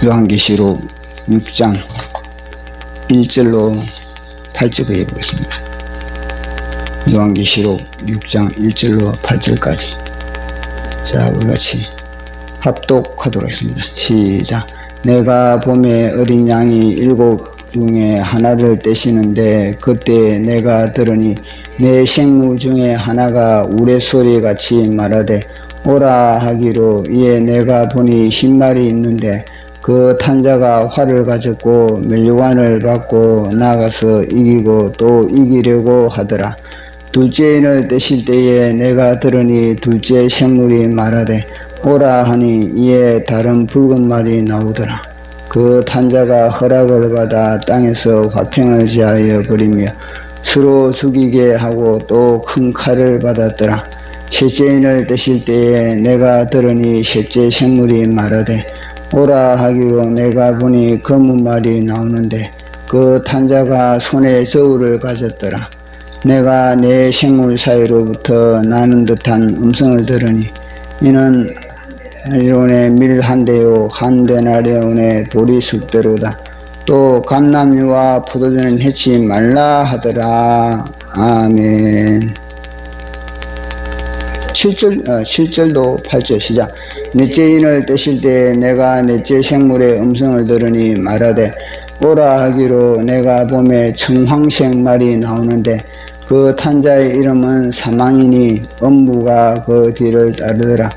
요한계시록 6장 1절로 8절을 해보겠습니다. 요한계시록 6장 1절로 8절까지. 자, 우리 같이 합독하도록 하겠습니다. 시작. 내가 봄에 어린 양이 7 중에 하나를 떼시는데 그때 내가 들으니 내 생물 중에 하나가 우레소리같이 말하되 오라 하기로, 이에 내가 보니 흰말이 있는데 그 탄자가 활을 가졌고 면류관을 받고 나아가서 이기고 또 이기려고 하더라. 둘째인을 떼실 때에 내가 들으니 둘째 생물이 말하되 오라 하니, 이에 다른 붉은 말이 나오더라. 그 탄자가 허락을 받아 땅에서 화평을 제하여 버리며 서로 죽이게 하고 또 큰 칼을 받았더라. 셋째인을 떼실 때에 내가 들으니 셋째 생물이 말하되 오라 하기로, 내가 보니 검은 말이 나오는데 그 탄자가 손에 저울을 가졌더라. 내가 내 생물 사이로부터 나는 듯한 음성을 들으니 이는 이론의 밀 한 대요 한 데나리온의 돌이 숫대로다. 또 감람류와 포도주는 해치 말라 하더라. 아멘. 7절도 8절 시작. 넷째 인을 떼실 때 내가 넷째 생물의 음성을 들으니 말하되 오라 하기로, 내가 봄에 청황색 말이 나오는데 그 탄자의 이름은 사망이니 음부가 그 뒤를 따르더라.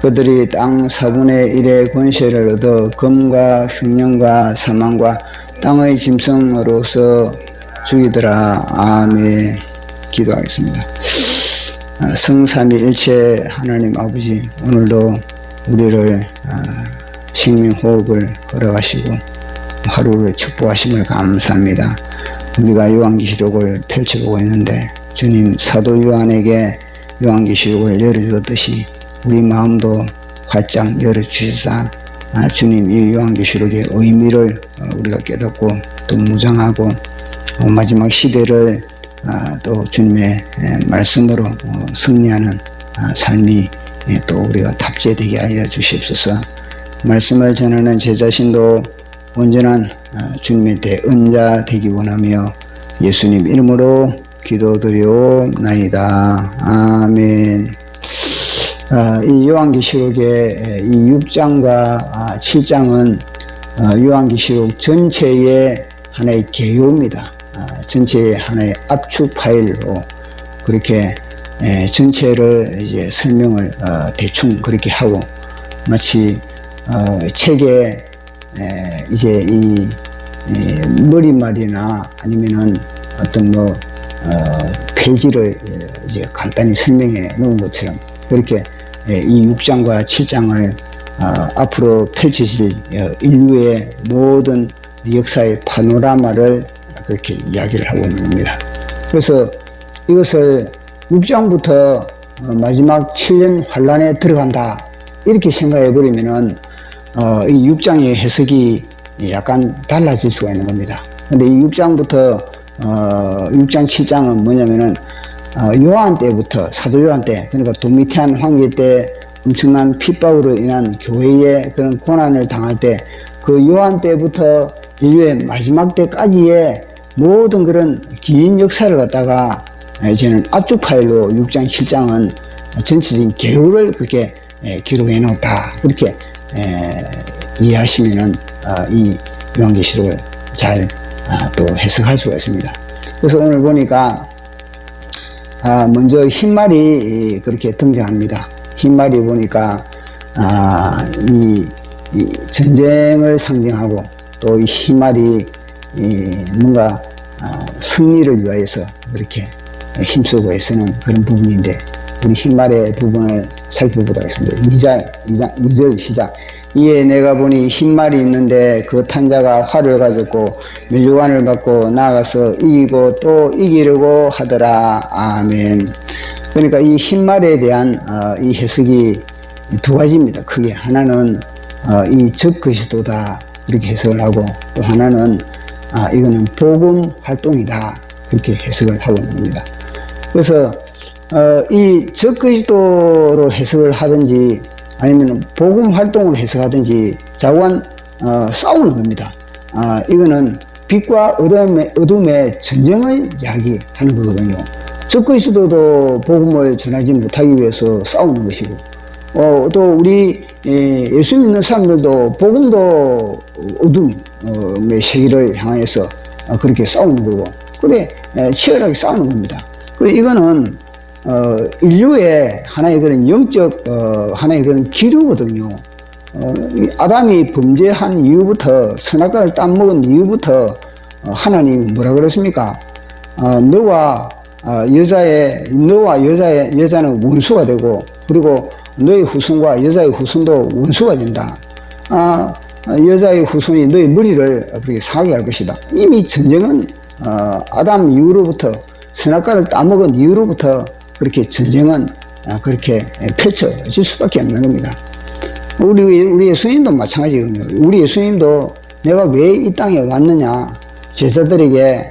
그들이 땅 4분의 1의 권세를 얻어 검과 흉년과 사망과 땅의 짐승으로서 죽이더라. 아멘. 기도하겠습니다. 성삼위일체 하나님 아버지, 오늘도 우리를 생명호흡을 허락하시고 하루를 축복하심을 감사합니다. 우리가 요한계시록을 펼쳐보고 있는데 주님 사도 요한에게 요한계시록을 열어주었듯이 우리 마음도 활짝 열어주시사 주님 이 요한계시록의 의미를 우리가 깨닫고 또 무장하고 마지막 시대를 또 주님의 말씀으로 승리하는 삶이 또 우리가 탑재되게 하여 주시옵소서. 말씀을 전하는 제 자신도 온전한 주님의 대언자 되기 원하며 예수님 이름으로 기도드리옵나이다. 아멘. 이 요한계시록의 이 6장과 7장은 요한계시록 전체의 하나의 개요입니다. 전체의 하나의 압축 파일로 그렇게 전체를 이제 설명을 대충 그렇게 하고, 마치 책에 이제 이 머리말이나 아니면은 어떤 페이지를 이제 간단히 설명해 놓은 것처럼 그렇게 이 6장과 7장을 앞으로 펼쳐질 인류의 모든 역사의 파노라마를 그렇게 이야기를 하고 있는 겁니다. 그래서 이것을 6장부터 마지막 7년 환란에 들어간다 이렇게 생각해 버리면은 이 6장의 해석이 약간 달라질 수가 있는 겁니다. 근데 이 6장부터 6장 7장은 뭐냐면은 요한 때부터, 사도 요한 때, 그러니까 도미티안 황제 때 엄청난 핍박으로 인한 교회의 그런 고난을 당할 때, 그 요한 때부터 인류의 마지막 때까지의 모든 그런 긴 역사를 갖다가 이제는 압축 파일로 6장 7장은 전체적인 개요를 그렇게 기록해 놓았다. 그렇게 이해하시면은 이 요한계시록을 잘 또 해석할 수가 있습니다. 그래서 오늘 보니까 먼저 흰말이 그렇게 등장합니다. 흰말이 보니까 이 전쟁을 상징하고, 또 이 흰말이 뭔가 승리를 위하여서 그렇게 힘쓰고 애쓰는 그런 부분인데, 우리 흰말의 부분을 살펴보도록 하겠습니다. 2절 시작. 이에 내가 보니 흰말이 있는데 그 탄자가 활을 가졌고 면류관을 받고 나아가서 이기고 또 이기려고 하더라. 아멘. 그러니까 이 흰말에 대한 이 해석이 두 가지입니다. 크게 하나는 이 적그리스도다 이렇게 해석을 하고, 또 하나는 이거는 복음 활동이다 그렇게 해석을 하고 있는 겁니다. 그래서 이 적그리스도로 해석을 하든지 아니면 복음 활동을 해석하든지 자관 싸우는 겁니다. 이거는 빛과 어둠의 전쟁을 이야기하는 거거든요. 적그리스도도 복음을 전하지 못하기 위해서 싸우는 것이고, 또 우리 예수 믿는 사람들도 복음도 어둠의 세계를 향해서 그렇게 싸우는 거고, 그래 치열하게 싸우는 겁니다. 그래 이거는 인류의 하나의 그런 영적 하나의 그런 기류거든요. 아담이 범죄한 이후부터, 선악과를 따먹은 이후부터 하나님이 뭐라 그랬습니까? 너와 여자는 원수가 되고, 그리고 너의 후손과 여자의 후손도 원수가 된다. 여자의 후손이 너의 머리를 그렇게 상하게 할 것이다. 이미 전쟁은 아담 이후로부터, 선악과를 따먹은 이후로부터 그렇게 전쟁은 그렇게 펼쳐질 수밖에 없는 겁니다. 우리 예수님도 마찬가지거든요. 우리 예수님도 내가 왜 이 땅에 왔느냐, 제자들에게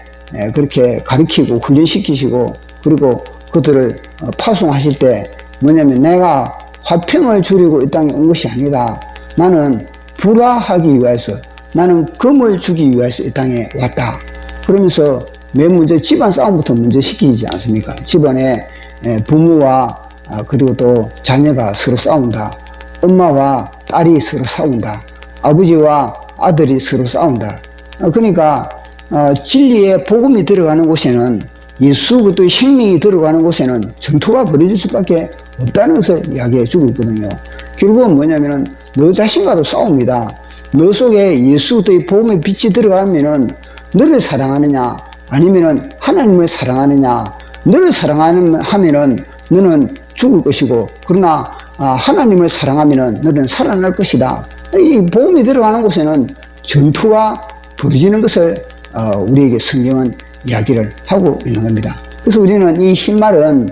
그렇게 가르치고 훈련시키시고, 그리고 그들을 파송하실 때 뭐냐면, 내가 화평을 주려고 이 땅에 온 것이 아니다. 나는 불화하기 위해서, 나는 금을 주기 위해서 이 땅에 왔다. 그러면서 맨 먼저 집안 싸움부터 먼저 시키지 않습니까? 집안에 부모와 그리고 또 자녀가 서로 싸운다. 엄마와 딸이 서로 싸운다. 아버지와 아들이 서로 싸운다. 그러니까 진리의 복음이 들어가는 곳에는, 예수 그리스도의 생명이 들어가는 곳에는 전투가 벌어질 수밖에 없다는 것을 이야기해 주고 있거든요. 결국은 뭐냐면은 너 자신과도 싸웁니다. 너 속에 예수 그리스도의 복음의 빛이 들어가면은 너를 사랑하느냐, 아니면은 하나님을 사랑하느냐. 너를 사랑하면은 너는 죽을 것이고, 그러나 하나님을 사랑하면은 너는 살아날 것이다. 이 복음이 들어가는 곳에는 전투가 벌어지는 것을 우리에게 성경은 이야기를 하고 있는 겁니다. 그래서 우리는 이 신말은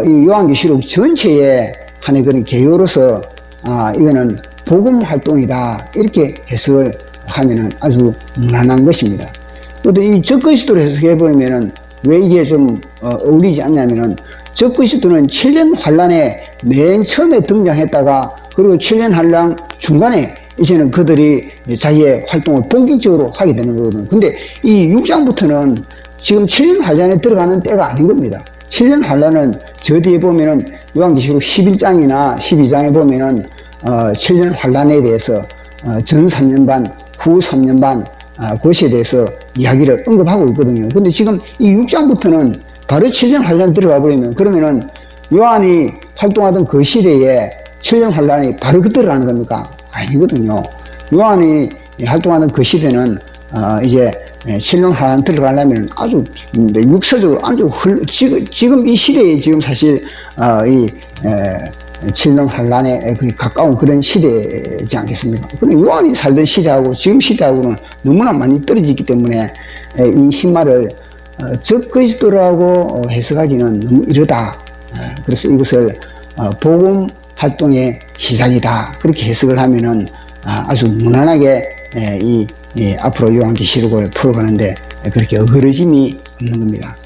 이 요한계시록 전체의 하나의 그런 개요로서 이거는 복음 활동이다, 이렇게 해석을 하면은 아주 무난한 것입니다. 또 이 적그리스도로 해석해 보면은 왜 이게 좀 어울리지 않냐면은, 적그리스도는 7년 환란에 맨 처음에 등장했다가, 그리고 7년 환란 중간에 이제는 그들이 자기의 활동을 본격적으로 하게 되는 거거든요. 근데 이 6장부터는 지금 7년 환란에 들어가는 때가 아닌 겁니다. 7년 환란은 저 뒤에 보면은 요한계시록 11장이나 12장에 보면은 7년 환란에 대해서 전 3년 반, 후 3년 반 그것에 대해서 이야기를 언급하고 있거든요. 근데 지금 이 6장부터는 바로 7년 환란 들어가 버리면, 그러면은 요한이 활동하던 그 시대에 7년 환란이 바로 그때로 하는 겁니까? 아니거든요. 요한이 활동하는 그 시대는 이제 7년 환란 들어가려면 아주 육서적으로 아주 지금 이 시대에 지금 사실 이 7년 환란에 가까운 그런 시대지 않겠습니까? 그럼 요한이 살던 시대하고 지금 시대하고는 너무나 많이 떨어지기 때문에 이 흰말을 적그리스도라고 해석하기는 너무 이르다. 그래서 이것을 복음 활동의 시작이다, 그렇게 해석을 하면은 아주 무난하게 이 앞으로 요한계시록을 풀어가는데 그렇게 어그러짐이 없는 겁니다.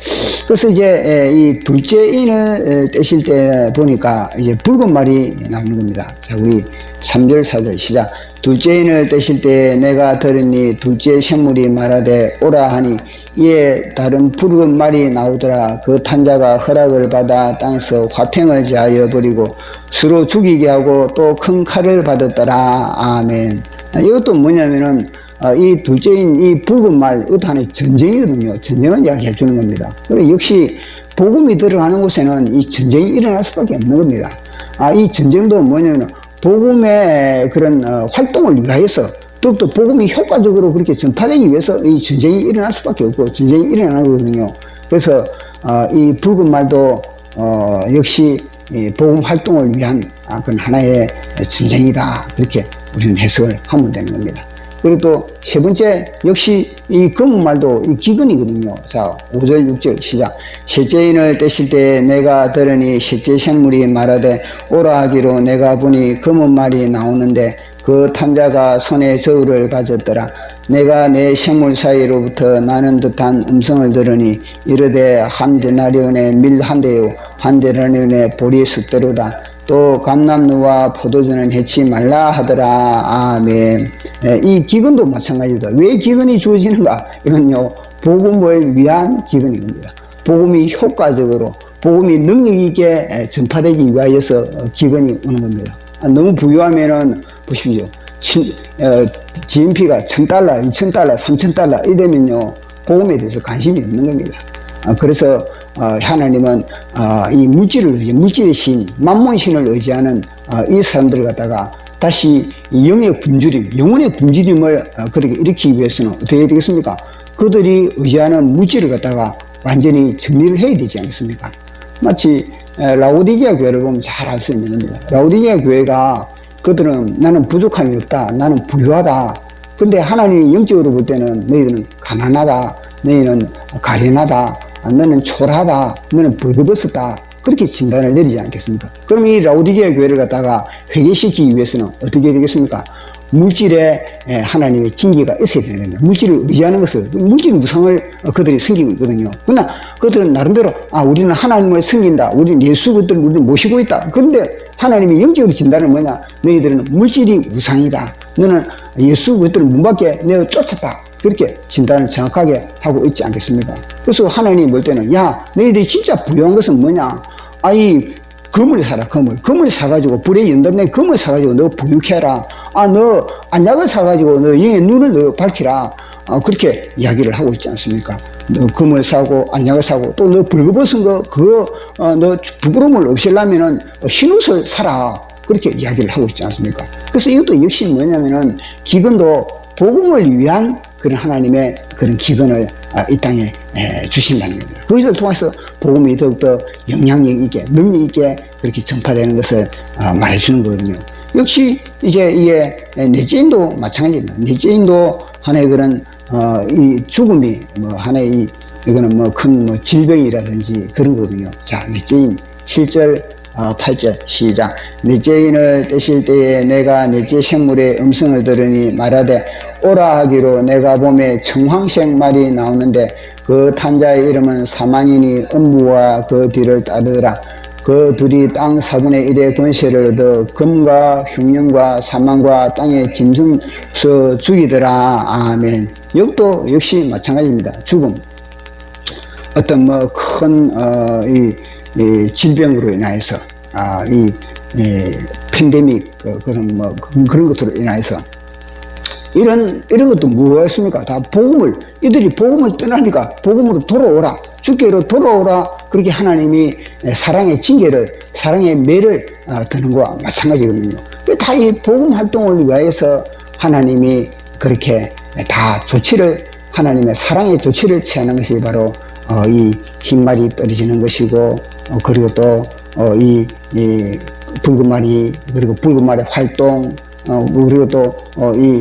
그래서 이제 이 둘째 인을 떼실 때 보니까 이제 붉은 말이 나오는 겁니다. 자, 우리 3절 4절 시작. 둘째 인을 떼실 때 내가 들으니 둘째 샘물이 말하되 오라 하니, 이에 다른 붉은 말이 나오더라. 그 탄자가 허락을 받아 땅에서 화평을 제하여 버리고 서로 죽이게 하고 또 큰 칼을 받았더라. 아멘. 이것도 뭐냐면은 이 둘째인 이 붉은 말, 이것도 하나의 전쟁이거든요. 전쟁을 이야기해 주는 겁니다. 그리고 역시 복음이 들어가는 곳에는 이 전쟁이 일어날 수밖에 없는 겁니다. 이 전쟁도 뭐냐면 복음의 그런 활동을 위하여서, 또 복음이 효과적으로 그렇게 전파되기 위해서 이 전쟁이 일어날 수밖에 없고 전쟁이 일어나거든요. 그래서 이 붉은 말도 역시 이 복음 활동을 위한 그런 하나의 전쟁이다, 그렇게 우리는 해석을 하면 되는 겁니다. 그리고 또 세 번째, 역시 이 검은 말도 이 기근이거든요. 자, 5절 6절 시작. 셋째 인을 떼실 때 내가 들으니 셋째 샘물이 말하되 오라 하기로 내가 보니 검은 말이 나오는데 그 탄자가 손에 저울을 가졌더라. 내가 내 샘물 사이로부터 나는 듯한 음성을 들으니 이르되 한 데나리온의 밀 한 대요 한 데나리온의 보리 숫대로다. 또 감람누와 포도주는 해치 말라 하더라. 아멘. 이 기근도 마찬가지입니다. 왜 기근이 주어지는가? 이건요, 복음을 위한 기근인 겁니다. 복음이 효과적으로, 복음이 능력 있게 전파되기 위하여서 기근이 오는 겁니다. 너무 부유하면은, 보십시오. GNP가 $1,000, $2,000, $3,000 이되면요, 복음에 대해서 관심이 없는 겁니다. 그래서 하나님은 이 물질의 신, 만몬신을 의지하는 이 사람들을 갖다가 다시 영의 굶주림, 영혼의 굶주림을 그렇게 일으키기 위해서는 어떻게 해야 되겠습니까? 그들이 의지하는 물질을 갖다가 완전히 정리를 해야 되지 않겠습니까? 마치 라오디게아 교회를 보면 잘 알 수 있는 겁니다. 라오디게아 교회가 그들은 나는 부족함이 없다, 나는 부유하다. 근데 하나님이 영적으로 볼 때는 너희들은 가난하다, 너희는 가련하다, 너는 초라하다, 너는 벌거벗었다. 그렇게 진단을 내리지 않겠습니까? 그럼 이 라오디게아 교회를 갖다가 회개시키기 위해서는 어떻게 해야 되겠습니까? 물질에 하나님의 징계가 있어야 되는 겁니다. 물질을 의지하는 것을, 물질 무상을 그들이 섬기고 있거든요. 그러나 그들은 나름대로 우리는 하나님을 섬긴다, 우리는 예수 그들을 우리는 모시고 있다. 그런데 하나님이 영적으로 진단은 뭐냐? 너희들은 물질이 우상이다, 너는 예수 그들을 문 밖에 내어 쫓았다. 그렇게 진단을 정확하게 하고 있지 않겠습니까? 그래서 하나님이 볼 때는, 야, 너희들이 진짜 부유한 것은 뭐냐? 금을 사라, 금을. 금을 사가지고, 불에 연단된 금을 사가지고 너 부유케 해라. 너 안약을 사가지고 너 영의 눈을 너 밝히라. 그렇게 이야기를 하고 있지 않습니까? 너 금을 사고, 안약을 사고, 또 너 벌거벗은 거, 너 부끄러움을 없애려면은 흰옷을 사라. 그렇게 이야기를 하고 있지 않습니까? 그래서 이것도 역시 뭐냐면은, 기근도 복음을 위한 그런 하나님의 그런 기근을 이 땅에 주신다는 겁니다. 그것을 통해서 복음이 더욱더 영향력 있게, 능력 있게 그렇게 전파되는 것을 말해주는 거거든요. 역시 이제 이게 넷째인도 마찬가지입니다. 넷째인도 하나의 그런 이 죽음이 하나의 이거는 큰 질병이라든지 그런 거거든요. 자, 넷째인 7절 8절 시작. 넷째인을 떼실 때에 내가 넷째 생물의 음성을 들으니 말하되 오라 하기로 내가 봄에 청황색 말이 나오는데 그 탄자의 이름은 사망이니 음부와 그 뒤를 따르더라. 그 둘이 땅 4분의 1의 권세를 얻어 금과 흉령과 사망과 땅의 짐승서 죽이더라. 아멘. 이것도 역시 마찬가지입니다. 죽음, 어떤 큰 질병으로 인하여서 이 팬데믹 그런 것으로 인하여서 이런 것도 무엇입니까? 다 이들이 복음을 떠나니까 복음으로 돌아오라, 주께로 돌아오라. 그렇게 하나님이 사랑의 징계를, 사랑의 매를 드는 것과 마찬가지거든요. 다 이 복음 활동을 위하여서 하나님이 그렇게 다 하나님의 사랑의 조치를 취하는 것이 바로 이 흰말이 떨어지는 것이고, 그리고 또 이 붉은말이, 그리고 붉은말의 활동, 그리고 또 이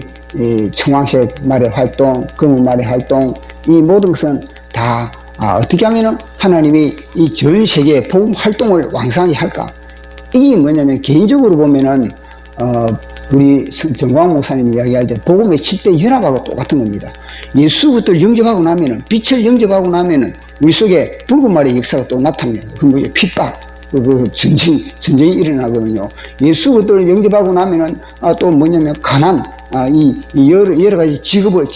청황색 말의 활동, 검은말의 활동, 이 모든 것은 다 어떻게 하면은 하나님이 이 전 세계의 복음 활동을 왕성히 할까? 이게 뭐냐면, 개인적으로 보면은 우리 정광 목사님이 이야기할 때 복음의 7대 연합하고 똑같은 겁니다. 예수부터 영접하고 나면은, 빛을 영접하고 나면은 우리 속에 붉은말의 역사가 또 나타납니다. 그 뭐죠? 핍박, 전쟁이 일어나거든요. 예수부터 영접하고 나면은 또 뭐냐면 가난, 여러 가지 직업을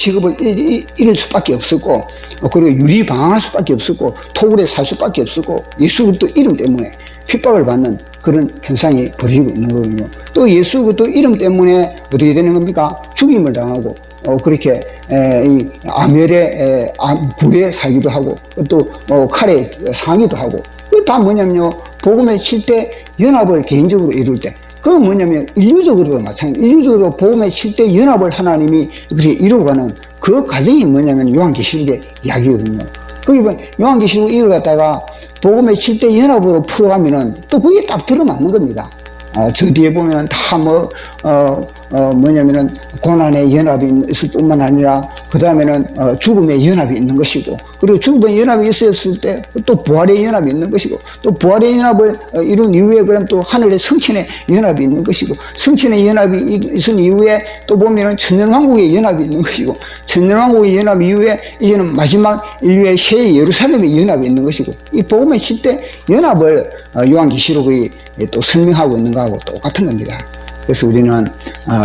잃을 수밖에 없었고, 그리고 유리방황할 수밖에 없었고, 토굴에 살 수밖에 없었고, 예수부터 이름 때문에 핍박을 받는 그런 현상이 벌어지고 있는 거거든요. 또 예수부터 이름 때문에 어떻게 되는 겁니까? 죽임을 당하고, 그렇게 이 암열에 불에 살기도 하고, 또 칼에 상하기도 하고. 다 뭐냐면요, 복음의 7대 연합을 개인적으로 이룰 때, 그건 뭐냐면 인류적으로도 마찬가지, 인류적으로 복음의 7대 연합을 하나님이 그렇게 이루어가는 그 과정이 뭐냐면 요한계시록의 이야기거든요. 거기 보면 요한계시록 이걸 갖다가 복음의 7대 연합으로 풀어가면은 또 그게 딱 들어맞는 겁니다. 저 뒤에 보면 다 뭐냐면은 고난의 연합이 있을 뿐만 아니라, 그 다음에는 죽음의 연합이 있는 것이고, 그리고 죽음의 연합이 있었을 때 또 부활의 연합이 있는 것이고, 또 부활의 연합을 이룬 이후에 그럼 또 하늘의 성천의 연합이 있는 것이고, 성천의 연합이 있은 이후에 또 보면은 천년왕국의 연합이 있는 것이고, 천년왕국의 연합 이후에 이제는 마지막 인류의 새 예루살렘의 연합이 있는 것이고, 이 복음의 10대 연합을 요한계시록이 또 설명하고 있는 거하고 똑같은 겁니다. 그래서 우리는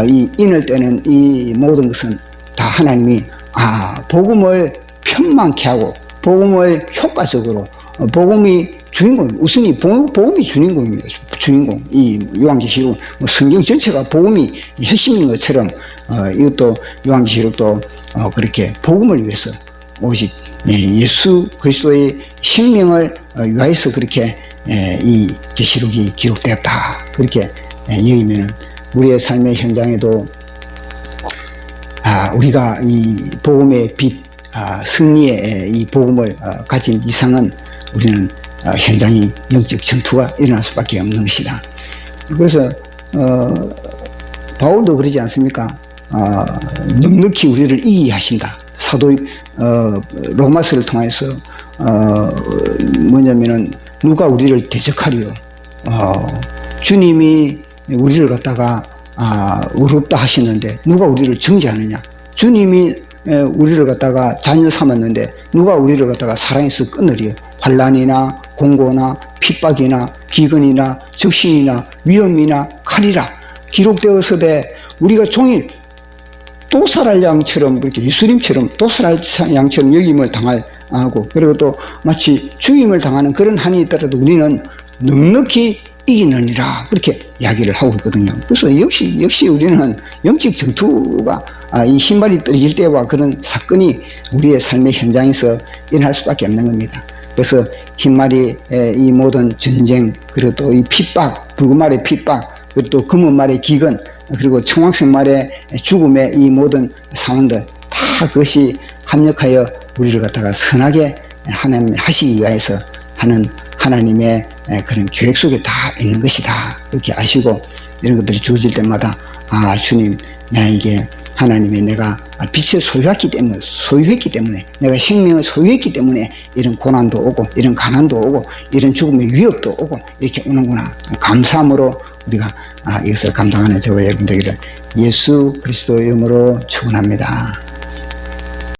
이 인을 떼는 이 모든 것은 다 하나님이 복음을 편만케 하고 복음을 효과적으로 복음이 주인공, 우선이 복음이 주인공입니다. 주인공. 이 요한계시록 성경 전체가 복음이 핵심인 것처럼 이것도 요한계시록도 그렇게 복음을 위해서 오직 예수 그리스도의 생명을 위하여서 그렇게 이 계시록이 기록되었다. 그렇게 여기면은 우리의 삶의 현장에도 우리가 이 복음의 빛, 승리의 이 복음을 가진 이상은 우리는 현장이 영적 전투가 일어날 수밖에 없는 것이다. 그래서 바울도 그러지 않습니까? 넉넉히 우리를 이기게 하신다. 사도 로마서를 통해서 뭐냐면은 누가 우리를 대적하리요? 주님이 우리를 갖다가 의롭다 하시는데 누가 우리를 정죄하느냐? 주님이 우리를 갖다가 자녀 삼았는데 누가 우리를 갖다가 사랑해서 끊으리요? 환난이나 공고나 핍박이나 기근이나 적신이나 위험이나 칼이라 기록되어서되 우리가 종일 도살할 양처럼 그렇게 예수님처럼 도살할 양처럼 여김을 당하고 그리고 또 마치 죽임을 당하는 그런 한이 있더라도 우리는 넉넉히 이기느니라 그렇게 이야기를 하고 있거든요. 그래서 역시 우리는 영적 전투가 이 신발이 떨어질 때와 그런 사건이 우리의 삶의 현장에서 일어날 수밖에 없는 겁니다. 그래서 흰말이 이 모든 전쟁 그리고 또 이 핍박, 붉은 말의 핍박 그리고 또 검은 말의 기근 그리고 청황색 말의 죽음의 이 모든 상황들 다 그것이 합력하여 우리를 갖다가 선하게 하나님 하시기 위해서 하는 하나님의 그런 계획 속에 다 있는 것이다. 이렇게 아시고 이런 것들이 주어질 때마다 주님 나에게 하나님의 내가 빛을 소유했기 때문에 내가 생명을 소유했기 때문에 이런 고난도 오고 이런 가난도 오고 이런 죽음의 위협도 오고 이렇게 오는구나. 감사함으로 우리가 이것을 감당하는 저와 여러분 되기를 예수 그리스도 이름으로 축원합니다.